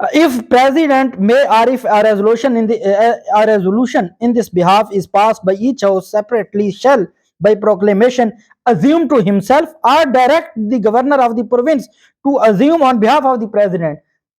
If President may, or if a resolution in this behalf is passed by each house separately, shall by proclamation assume to himself or direct the governor of the province to assume on behalf of the president,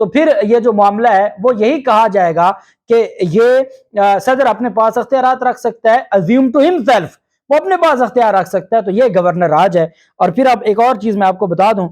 تو پھر یہ جو معاملہ ہے وہ یہی کہا جائے گا کہ یہ صدر اپنے پاس اختیارات رکھ سکتا ہے, assume to himself, وہ اپنے پاس اختیار رکھ سکتا ہے. تو یہ گورنر راج ہے. اور پھر اب ایک اور چیز میں آپ کو بتا دوں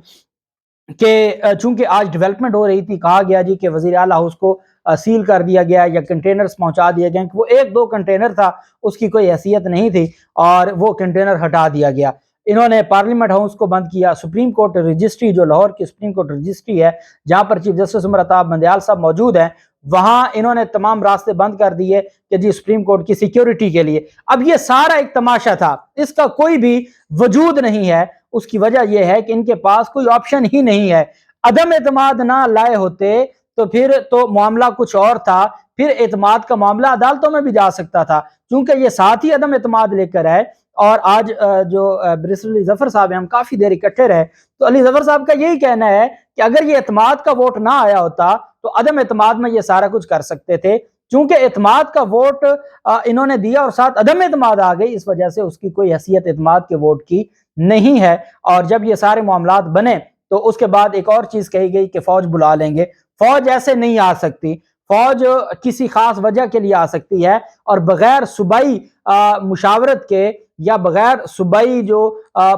کہ چونکہ آج ڈیولپمنٹ ہو رہی تھی, کہا گیا جی کہ وزیر اعلیٰ ہاؤس کو سیل کر دیا گیا یا کنٹینرز پہنچا دیا گیا, کہ وہ 1-2 کنٹینر تھا, اس کی کوئی حیثیت نہیں تھی اور وہ کنٹینر ہٹا دیا گیا. انہوں نے پارلیمنٹ ہاؤس کو بند کیا. سپریم کورٹ رجسٹری, جو لاہور کی سپریم کورٹ رجسٹری ہے جہاں پر چیف جسٹس عمر عطا بندیال صاحب موجود ہیں, وہاں انہوں نے تمام راستے بند کر دیے کہ جی سپریم کورٹ کی سیکیورٹی کے لیے. اب یہ سارا ایک تماشا تھا, اس کا کوئی بھی وجود نہیں ہے. اس کی وجہ یہ ہے کہ ان کے پاس کوئی آپشن ہی نہیں ہے. عدم اعتماد نہ لائے ہوتے تو پھر تو معاملہ کچھ اور تھا, پھر اعتماد کا معاملہ عدالتوں میں بھی جا سکتا تھا. چونکہ یہ ساتھ ہی عدم اعتماد لے کر آئے, اور آج جو بریسٹر علی ظفر صاحب ہیں, ہم کافی دیر اکٹھے رہے, تو علی ظفر صاحب کا یہی کہنا ہے کہ اگر یہ اعتماد کا ووٹ نہ آیا ہوتا تو عدم اعتماد میں یہ سارا کچھ کر سکتے تھے. چونکہ اعتماد کا ووٹ انہوں نے دیا اور ساتھ عدم اعتماد آ گئی, اس وجہ سے اس کی کوئی حیثیت اعتماد کے ووٹ کی نہیں ہے. اور جب یہ سارے معاملات بنے تو اس کے بعد ایک اور چیز کہی گئی کہ فوج بلا لیں گے. فوج ایسے نہیں آ سکتی, فوج کسی خاص وجہ کے لیے آ سکتی ہے, اور بغیر صوبائی مشاورت کے یا بغیر صوبائی جو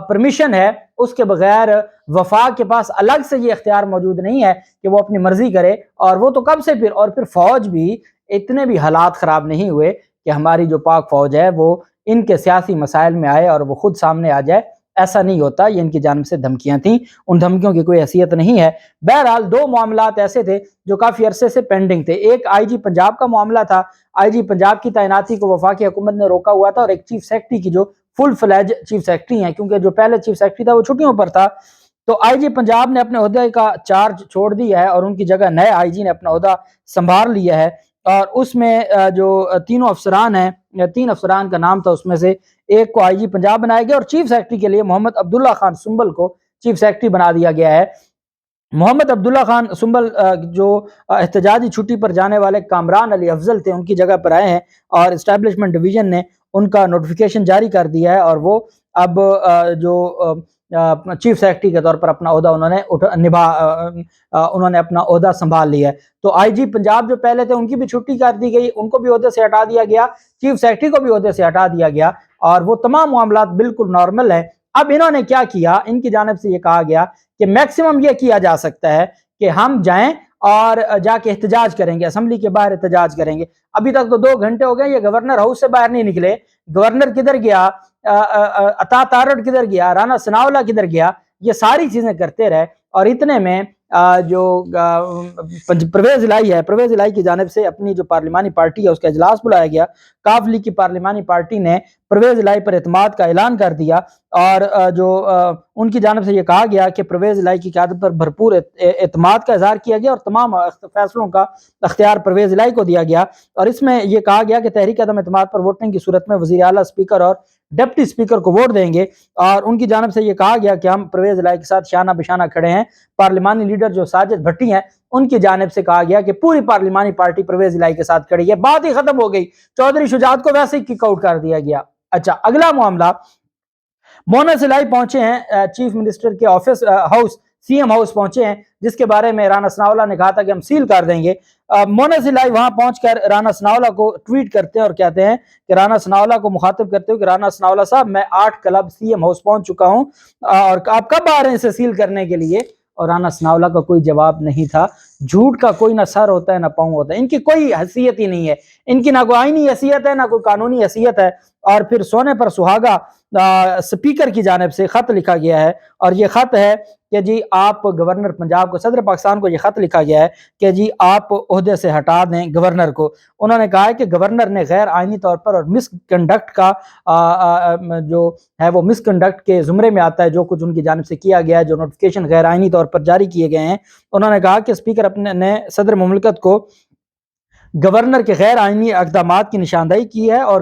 پرمیشن ہے اس کے بغیر وفاق کے پاس الگ سے یہ اختیار موجود نہیں ہے کہ وہ اپنی مرضی کرے. اور وہ تو کب سے پھر, اور پھر فوج بھی اتنے بھی حالات خراب نہیں ہوئے کہ ہماری جو پاک فوج ہے وہ ان کے سیاسی مسائل میں آئے اور وہ خود سامنے آ جائے. ایسا نہیں ہوتا, یہ ان کی جانب سے دھمکیاں تھیں, ان دھمکیوں کی کوئی حیثیت نہیں ہے. بہرحال 2 معاملات ایسے تھے جو کافی عرصے سے پینڈنگ تھے. ایک آئی جی پنجاب کا معاملہ تھا, آئی جی پنجاب کی تعیناتی کو وفاقی حکومت نے روکا ہوا تھا, اور ایک چیف سیکرٹری کی جو فل فلیج چیف سیکرٹری ہیں, کیونکہ جو پہلے چیف سیکرٹری تھا وہ چھٹیوں پر تھا, تو آئی جی پنجاب نے اپنے عہدے کا چارج چھوڑ دیا ہے اور ان کی جگہ نئے آئی جی نے اپنا عہدہ سنبھال لیا ہے. اور اس میں جو 3 افسران ہیں, 3 افسران کا نام تھا, اس میں سے ایک کو آئی جی پنجاب بنایا گیا, اور چیف سیکرٹری کے لیے محمد عبداللہ خان سنبل کو چیف سیکرٹری بنا دیا گیا ہے. محمد عبداللہ خان سنبل جو احتجاجی چھٹی پر جانے والے کامران علی افضل تھے, ان کی جگہ پر آئے ہیں, اور اسٹیبلشمنٹ ڈویژن نے ان کا نوٹیفیکیشن جاری کر دیا ہے, اور وہ اب جو چیف سیکرٹری کے طور پر اپنا عہدہ انہوں نے اپنا عہدہ سنبھال لیا ہے. تو آئی جی پنجاب جو پہلے تھے ان کی بھی چھٹی کر دی گئی, ان کو بھی عہدے سے ہٹا دیا گیا, چیف سیکرٹری کو بھی عہدے سے ہٹا دیا گیا, اور وہ تمام معاملات بالکل نارمل ہیں. اب انہوں نے کیا کیا, ان کی جانب سے یہ کہا گیا کہ میکسیمم یہ کیا جا سکتا ہے کہ ہم جائیں اور جا کے احتجاج کریں گے, اسمبلی کے باہر احتجاج کریں گے. ابھی تک تو 2 گھنٹے ہو گئے, یہ گورنر ہاؤس سے باہر نہیں نکلے. گورنر کدھر گیا, عطا تارڑ کدھر گیا, رانا ثناءاللہ کدھر گیا, یہ ساری چیزیں کرتے رہے. اور اتنے میں جو پرویز الہی ہے, پرویز الہی کی جانب سے اپنی جو پارلیمانی پارٹی ہے اس کا اجلاس بلایا گیا. کاف لیگ کی پارلیمانی پارٹی نے پرویز الہی پر اعتماد کا اعلان کر دیا, اور جو ان کی جانب سے یہ کہا گیا کہ پرویز الہی کی قیادت پر بھرپور اعتماد کا اظہار کیا گیا, اور تمام فیصلوں کا اختیار پرویز الہی کو دیا گیا. اور اس میں یہ کہا گیا کہ تحریک عدم اعتماد پر ووٹنگ کی صورت میں وزیر اعلیٰ, اسپیکر اور ڈپٹی اسپیکر کو ووٹ دیں گے. اور ان کی جانب سے یہ کہا گیا کہ ہم پرویز الہی کے ساتھ شانہ بشانہ کھڑے ہیں. پارلیمانی لیڈر جو ساجد بھٹی ہیں, ان کی جانب سے کہا گیا کہ پوری پارلیمانی پارٹی پرویز الہی کے ساتھ کھڑی ہے. بات ہی ختم ہو گئی, چودھری شجاعت کو ویسے ہی کک آؤٹ کر دیا گیا. اچھا, اگلا معاملہ, مونس الہی پہنچے ہیں چیف منسٹر کے office house, C M house پہنچے ہیں, جس کے بارے میں رانا ثناءاللہ نے کہا تھا کہ ہم سیل کر دیں گے. مونس الہی وہاں پہنچ کر رانا ثناءاللہ کو ٹویٹ کرتے ہیں اور کہتے ہیں کہ رانا ثناءاللہ کو مخاطب کرتے ہو کہ رانا ثناءاللہ صاحب, میں 8 کلب سی ایم ہاؤس پہنچ چکا ہوں, اور آپ کب آ رہے ہیں اسے سیل کرنے کے لیے. اور رانا ثناءاللہ کا کوئی جواب نہیں تھا. جھوٹ کا کوئی نہ سر ہوتا ہے نہ پاؤں ہوتا ہے, ان کی کوئی حیثیت ہی نہیں ہے, ان کی نہ کوئی آئینی حیثیت ہے نہ کوئی قانونی حیثیت ہے. اور پھر سونے پر سہاگا سپیکر کی جانب سے خط لکھا گیا ہے, اور یہ خط ہے کہ جی آپ گورنر پنجاب کو, صدر پاکستان کو یہ خط لکھا گیا ہے کہ جی آپ عہدے سے ہٹا دیں گورنر کو. انہوں نے کہا ہے کہ گورنر نے غیر آئینی طور پر اور مس کنڈکٹ کا جو ہے وہ مس کنڈکٹ کے زمرے میں آتا ہے, جو کچھ ان کی جانب سے کیا گیا ہے, جو نوٹیفیکیشن غیر آئینی طور پر جاری کیے گئے ہیں. انہوں نے کہا کہ اسپیکر اپنے نے صدر مملکت کو گورنر کے غیر آئینی اقدامات کی نشاندہی کی ہے, اور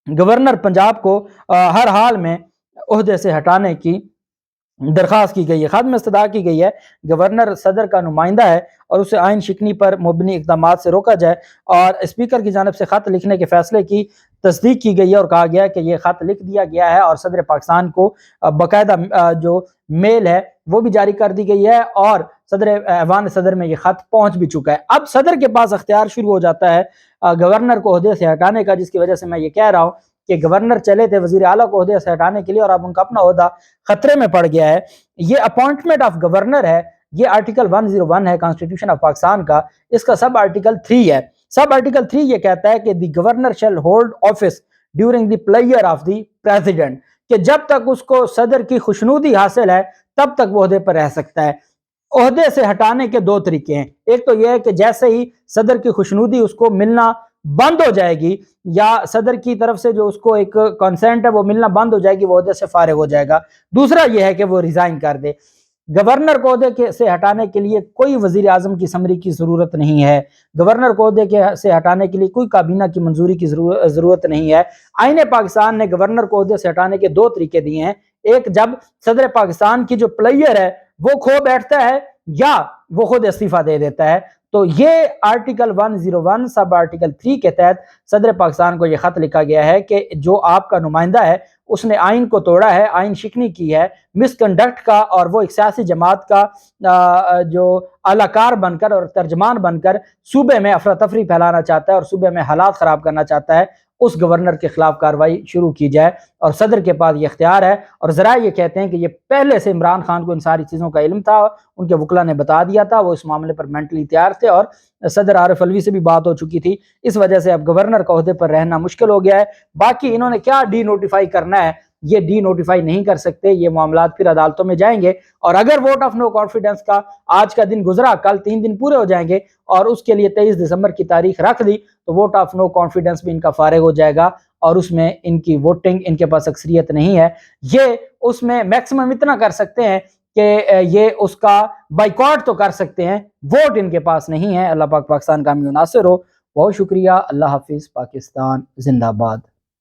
گورنر پنجاب کو ہر حال میں عہدے سے ہٹانے کی درخواست کی گئی ہے، خادم استدعا کی گئی ہے گورنر صدر کا نمائندہ ہے اور اسے آئین شکنی پر مبنی اقدامات سے روکا جائے، اور اسپیکر کی جانب سے خط لکھنے کے فیصلے کی تصدیق کی گئی ہے اور کہا گیا ہے کہ یہ خط لکھ دیا گیا ہے اور صدر پاکستان کو باقاعدہ جو میل ہے وہ بھی جاری کر دی گئی ہے اور صدر ایوان صدر میں یہ خط پہنچ بھی چکا ہے۔ اب صدر کے پاس اختیار شروع ہو جاتا ہے گورنر کو عہدے سے ہٹانے کا، جس کی وجہ سے میں یہ کہہ رہا ہوں کہ گورنر چلے تھے وزیر اعلیٰ کو عہدے سے ہٹانے کے لیے اور اب ان کا اپنا عہدہ خطرے میں پڑ گیا ہے۔ یہ اپوائنٹمنٹ آف گورنر ہے، یہ آرٹیکل 101 ہے کانسٹیٹیوشن آف پاکستان کا، اس کا سب آرٹیکل 3 ہے۔ سب آرٹیکل 3 یہ کہتا ہے کہ the governor shall hold office during the pleasure of the president, کہ جب تک اس کو صدر کی خوشنودی حاصل ہے تب تک وہ عہدے پر رہ سکتا ہے۔ عہدے سے ہٹانے کے دو طریقے ہیں، ایک تو یہ ہے کہ جیسے ہی صدر کی خوشنودی اس کو ملنا بند ہو جائے گی یا صدر کی طرف سے جو اس کو ایک کنسنٹ ہے وہ ملنا بند ہو جائے گی، وہ عہدے سے فارغ ہو جائے گا۔ دوسرا یہ ہے کہ وہ ریزائن کر دے۔ گورنر کو عہدے سے ہٹانے کے لیے کوئی وزیر اعظم کی سمری کی ضرورت نہیں ہے، گورنر کو عہدے سے ہٹانے کے لیے کوئی کابینہ کی منظوری کی ضرورت نہیں ہے۔ آئین پاکستان نے گورنر کو عہدے سے ہٹانے کے دو طریقے دیے ہیں، ایک جب صدر پاکستان کی جو پلیئر ہے وہ کھو بیٹھتا ہے یا وہ خود استعفیٰ دے دیتا ہے۔ تو یہ آرٹیکل 101 سب آرٹیکل 3 کے تحت صدر پاکستان کو یہ خط لکھا گیا ہے کہ جو آپ کا نمائندہ ہے اس نے آئین کو توڑا ہے، آئین شکنی کی ہے، مس کنڈکٹ کا، اور وہ ایک سیاسی جماعت کا جو اعلی کار بن کر اور ترجمان بن کر صوبے میں افراتفری پھیلانا چاہتا ہے اور صوبے میں حالات خراب کرنا چاہتا ہے، اس گورنر کے خلاف کارروائی شروع کی جائے۔ اور صدر کے پاس یہ اختیار ہے، اور ذرائع یہ کہتے ہیں کہ یہ پہلے سے عمران خان کو ان ساری چیزوں کا علم تھا، ان کے وکلا نے بتا دیا تھا، وہ اس معاملے پر مینٹلی تیار تھے اور صدر عارف الوی سے بھی بات ہو چکی تھی۔ اس وجہ سے اب گورنر کا عہدے پر رہنا مشکل ہو گیا ہے۔ باقی انہوں نے کیا ڈی نوٹیفائی کرنا ہے، یہ ڈی نوٹیفائی نہیں کر سکتے، یہ معاملات پھر عدالتوں میں جائیں گے، اور اگر ووٹ آف نو کانفیڈنس کا آج کا دن گزرا، کل 3 دن پورے ہو جائیں گے اور اس کے لیے 23 دسمبر کی تاریخ رکھ دی تو ووٹ آف نو کانفیڈنس بھی ان کا فارغ ہو جائے گا اور اس میں ان کی ووٹنگ، ان کے پاس اکثریت نہیں ہے۔ یہ اس میں میکسیمم اتنا کر سکتے ہیں کہ یہ اس کا بائیکاٹ تو کر سکتے ہیں، ووٹ ان کے پاس نہیں ہے۔ اللہ پاک پاکستان کا حامی و ناصر ہو۔ بہت شکریہ، اللہ حافظ، پاکستان زندہ باد۔